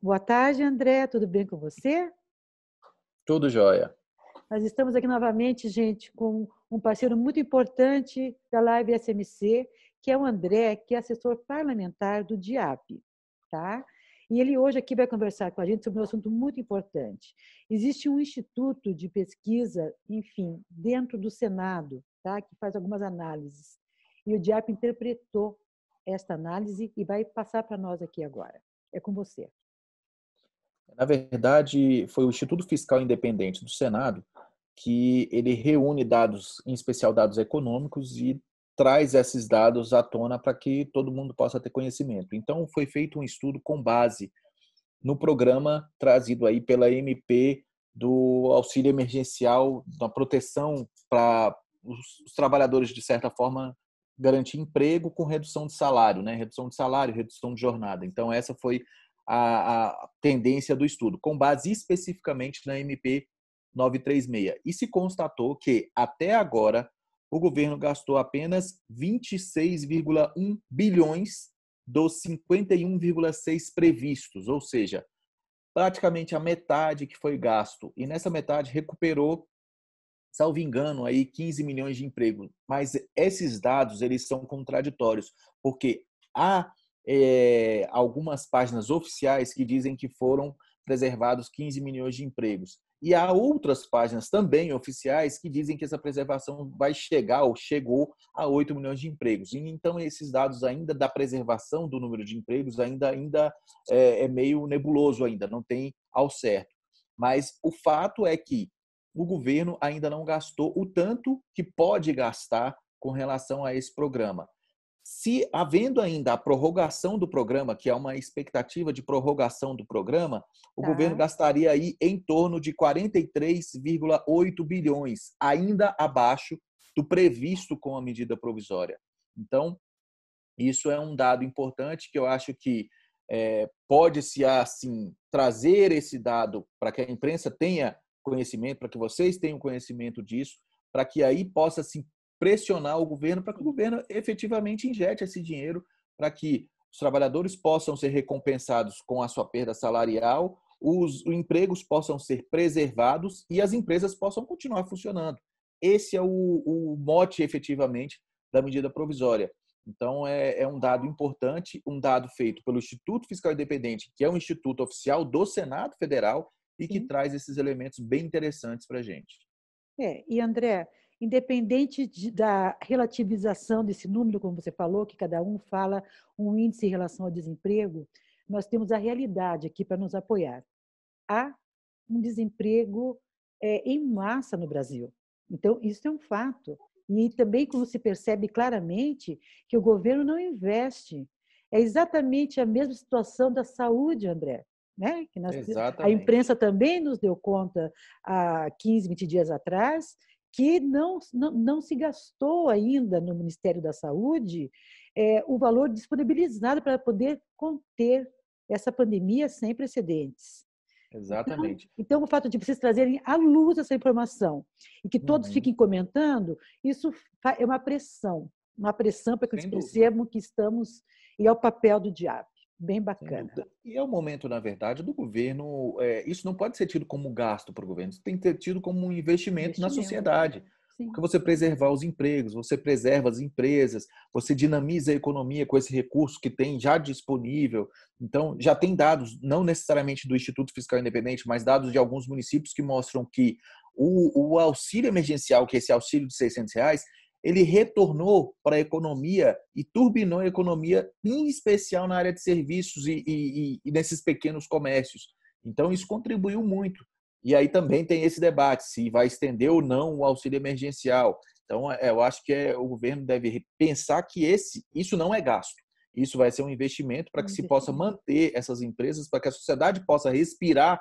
Boa tarde, André. Tudo bem com você? Tudo jóia. Nós estamos aqui novamente, gente, com um parceiro muito importante da Live SMC, que é o André, que é assessor parlamentar do DIAP, tá? E ele hoje aqui vai conversar com a gente sobre um assunto muito importante. Existe um instituto de pesquisa, enfim, dentro do Senado, tá? Que faz algumas análises. E o DIAP interpretou esta análise e vai passar para nós aqui agora. É com você. Na verdade, foi o Instituto Fiscal Independente do Senado que ele reúne dados, em especial dados econômicos, e traz esses dados à tona para que todo mundo possa ter conhecimento. Então, foi feito um estudo com base no programa trazido aí pela MP do auxílio emergencial, da proteção para os trabalhadores, de certa forma, garantir emprego com redução de salário, né? Redução de salário, redução de jornada. Então, essa foi a tendência do estudo, com base especificamente na MP 936. E se constatou que, até agora, o governo gastou apenas 26,1 bilhões dos 51,6 previstos, ou seja, praticamente a metade que foi gasto. E nessa metade recuperou, salvo engano, aí 15 milhões de empregos. Mas esses dados eles são contraditórios, porque há algumas páginas oficiais que dizem que foram preservados 15 milhões de empregos. E há outras páginas também oficiais que dizem que essa preservação vai chegar ou chegou a 8 milhões de empregos. E então, esses dados ainda da preservação do número de empregos ainda é meio nebuloso ainda, não tem ao certo. Mas o fato é que o governo ainda não gastou o tanto que pode gastar com relação a esse programa. Se havendo ainda a prorrogação do programa, que é uma expectativa de prorrogação do programa, o governo Tá? gastaria aí em torno de 43,8 bilhões, ainda abaixo do previsto com a medida provisória. Então, isso é um dado importante que eu acho que pode-se, assim, trazer esse dado para que a imprensa tenha conhecimento, para que vocês tenham conhecimento disso, para que aí possa se pressionar o governo, para que o governo efetivamente injete esse dinheiro, para que os trabalhadores possam ser recompensados com a sua perda salarial, os empregos possam ser preservados e as empresas possam continuar funcionando. Esse é o mote, efetivamente, da medida provisória. Então, é um dado importante, um dado feito pelo Instituto Fiscal Independente, que é um instituto oficial do Senado Federal e que Sim. traz esses elementos bem interessantes para a gente. E André, independente da relativização desse número, como você falou, que cada um fala um índice em relação ao desemprego, nós temos a realidade aqui para nos apoiar. Há um desemprego em massa no Brasil. Então, isso é um fato. E também como se percebe claramente que o governo não investe. É exatamente a mesma situação da saúde, André. Né? A Exatamente. imprensa também nos deu conta há 15, 20 dias atrás que não se gastou ainda no Ministério da Saúde o valor disponibilizado para poder conter essa pandemia sem precedentes. Exatamente. Então, o fato de vocês trazerem à luz essa informação e que todos Uhum. fiquem comentando, isso é uma pressão para que eles Sem dúvida. percebam que estamos, e é o papel do diabo. Bem Sem bacana. dúvida. E é o momento, na verdade, do governo. Isso não pode ser tido como gasto para o governo, isso tem que ser tido como um investimento na Investimento. sociedade. Sim. Porque você preservar os empregos, você preserva as empresas, você dinamiza a economia com esse recurso que tem já disponível. Então, já tem dados, não necessariamente do Instituto Fiscal Independente, mas dados de alguns municípios que mostram que o auxílio emergencial, que é esse auxílio de R$ 600, ele retornou para a economia e turbinou a economia, em especial na área de serviços e nesses pequenos comércios. Então, isso contribuiu muito. E aí também tem esse debate, se vai estender ou não o auxílio emergencial. Então, eu acho que o governo deve pensar que isso não é gasto. Isso vai ser um investimento para que se possa manter essas empresas, para que a sociedade possa respirar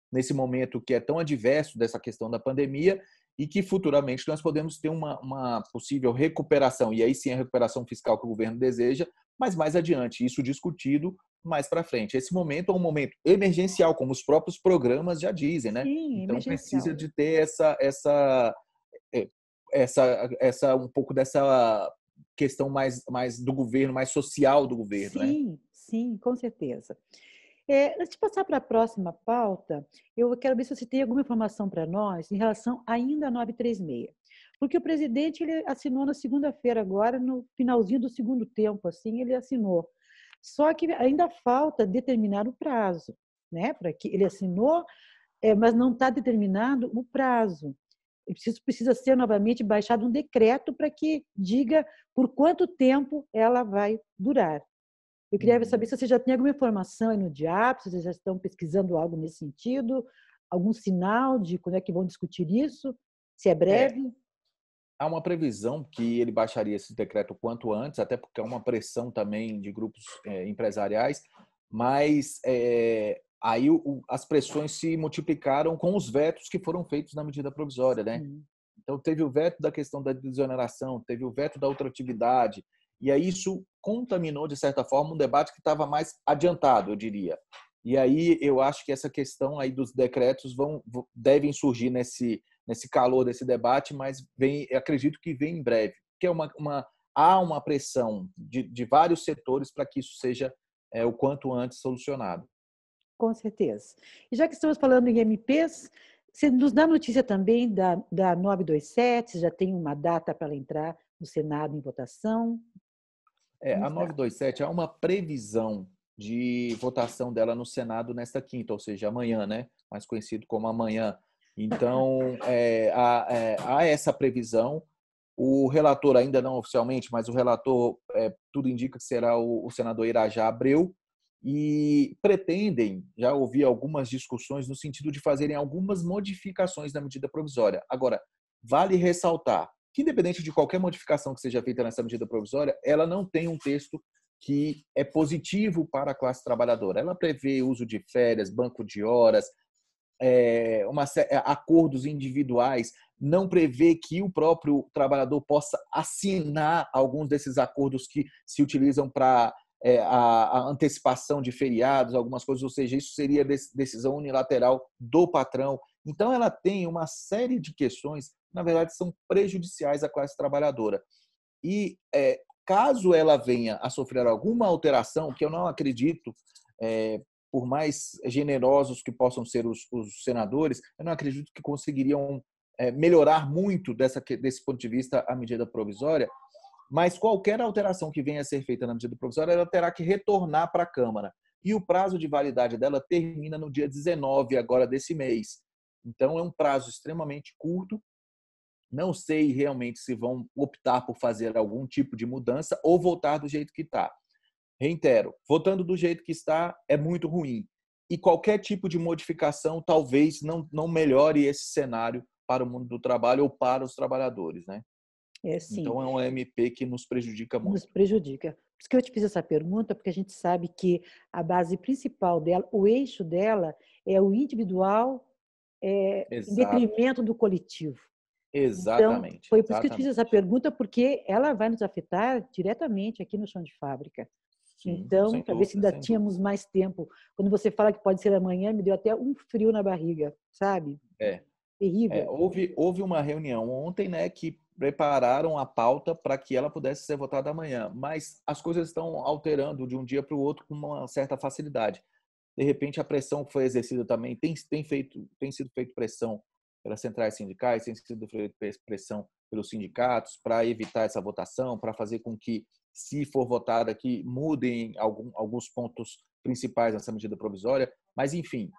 nesse momento que é tão adverso dessa questão da pandemia e que futuramente nós podemos ter uma possível recuperação, e aí sim a recuperação fiscal que o governo deseja, mas mais adiante, isso discutido mais para frente. Esse momento é um momento emergencial, como os próprios programas já dizem, né? Sim, Então precisa emergencial. de ter um pouco dessa questão mais do governo, mais social do governo, né? Sim, sim, com certeza. Antes de passar para a próxima pauta, eu quero ver se você tem alguma informação para nós em relação ainda à 936. Porque o presidente ele assinou na segunda-feira, agora, no finalzinho do segundo tempo, assim, ele assinou. Só que ainda falta determinar o prazo, né? Para que ele assinou, mas não está determinado o prazo. Precisa ser novamente baixado um decreto para que diga por quanto tempo ela vai durar. Eu queria saber se você já tem alguma informação aí no DIAP, se vocês já estão pesquisando algo nesse sentido, algum sinal de quando é que vão discutir isso, se é É, breve. há uma previsão que ele baixaria esse decreto o quanto antes, até porque há uma pressão também de grupos empresariais, mas aí as pressões se multiplicaram com os vetos que foram feitos na medida provisória, né? Sim. Então, teve o veto da questão da desoneração, teve o veto da ultratividade, e aí isso contaminou, de certa forma, um debate que estava mais adiantado, eu diria. E aí eu acho que essa questão aí dos decretos devem surgir nesse calor desse debate, mas acredito que vem em breve, porque há uma pressão de vários setores para que isso seja o quanto antes solucionado. Com certeza. E já que estamos falando em MPs, você nos dá notícia também da 927, já tem uma data para ela entrar no Senado em votação? Como A está? 927 há uma previsão de votação dela no Senado nesta quinta, ou seja, amanhã, né? Mais conhecido como amanhã. Então, há essa previsão. O relator, ainda não oficialmente, mas o relator, tudo indica que será o senador Irajá Abreu, e pretendem, já ouvi algumas discussões no sentido de fazerem algumas modificações na medida provisória. Agora, vale ressaltar que, independente de qualquer modificação que seja feita nessa medida provisória, ela não tem um texto que é positivo para a classe trabalhadora. Ela prevê uso de férias, banco de horas, acordos individuais, não prevê que o próprio trabalhador possa assinar alguns desses acordos que se utilizam para a antecipação de feriados, algumas coisas, ou seja, isso seria decisão unilateral do patrão. Então, ela tem uma série de questões que, na verdade, são prejudiciais à classe trabalhadora. E caso ela venha a sofrer alguma alteração, que eu não acredito, por mais generosos que possam ser os senadores, eu não acredito que conseguiriam melhorar muito desse ponto de vista a medida provisória, mas qualquer alteração que venha a ser feita na medida provisória, ela terá que retornar para a Câmara. E o prazo de validade dela termina no dia 19 agora desse mês. Então, é um prazo extremamente curto. Não sei realmente se vão optar por fazer algum tipo de mudança ou voltar do jeito que está. Reitero, votando do jeito que está é muito ruim. E qualquer tipo de modificação talvez não melhore esse cenário para o mundo do trabalho ou para os trabalhadores, né? Sim, Então é um MP que nos prejudica nos muito. prejudica. Por isso que eu te fiz essa pergunta, porque a gente sabe que a base principal dela, o eixo dela, é o individual em Exato. detrimento do coletivo. Então, Exatamente, foi por isso que eu te fiz essa exatamente. pergunta, porque ela vai nos afetar diretamente aqui no chão de fábrica. Sim, Então, sem para ver se dúvida, ainda sem dúvida. tínhamos mais tempo. Quando você fala que pode ser amanhã, me deu até um frio na barriga, sabe? É, Terrível. houve uma reunião ontem, né, que prepararam a pauta para que ela pudesse ser votada amanhã, mas as coisas estão alterando de um dia para o outro com uma certa facilidade. De repente, a pressão que foi exercida também tem sido feita pressão pelas centrais sindicais, tem sido feita pressão pelos sindicatos para evitar essa votação, para fazer com que, se for votada aqui, mudem alguns pontos principais nessa medida provisória. Mas, enfim,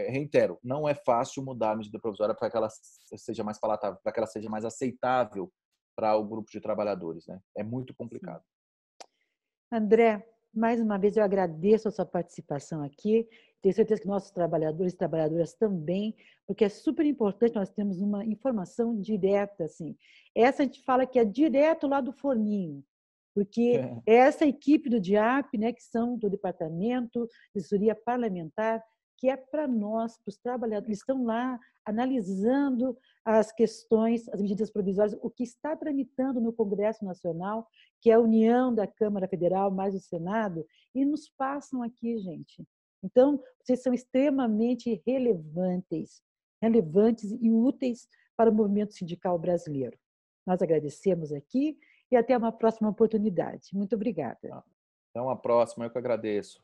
reitero, não é fácil mudar a medida provisória para que ela seja mais palatável, para que ela seja mais aceitável para o grupo de trabalhadores, né? É muito Sim. complicado. André, mais uma vez eu agradeço a sua participação aqui. Tenho certeza que nossos trabalhadores e trabalhadoras também, porque é super importante nós termos uma informação direta, assim. Essa a gente fala que é direto lá do forninho, porque é essa equipe do DIAP, né, que são do Departamento de Assessoria Parlamentar, que é para nós, para os trabalhadores, eles estão lá analisando as questões, as medidas provisórias, o que está tramitando no Congresso Nacional, que é a união da Câmara Federal mais o Senado, e nos passam aqui, gente. Então, vocês são extremamente relevantes e úteis para o movimento sindical brasileiro. Nós agradecemos aqui e até uma próxima oportunidade. Muito obrigada. Então, a próxima, eu que agradeço.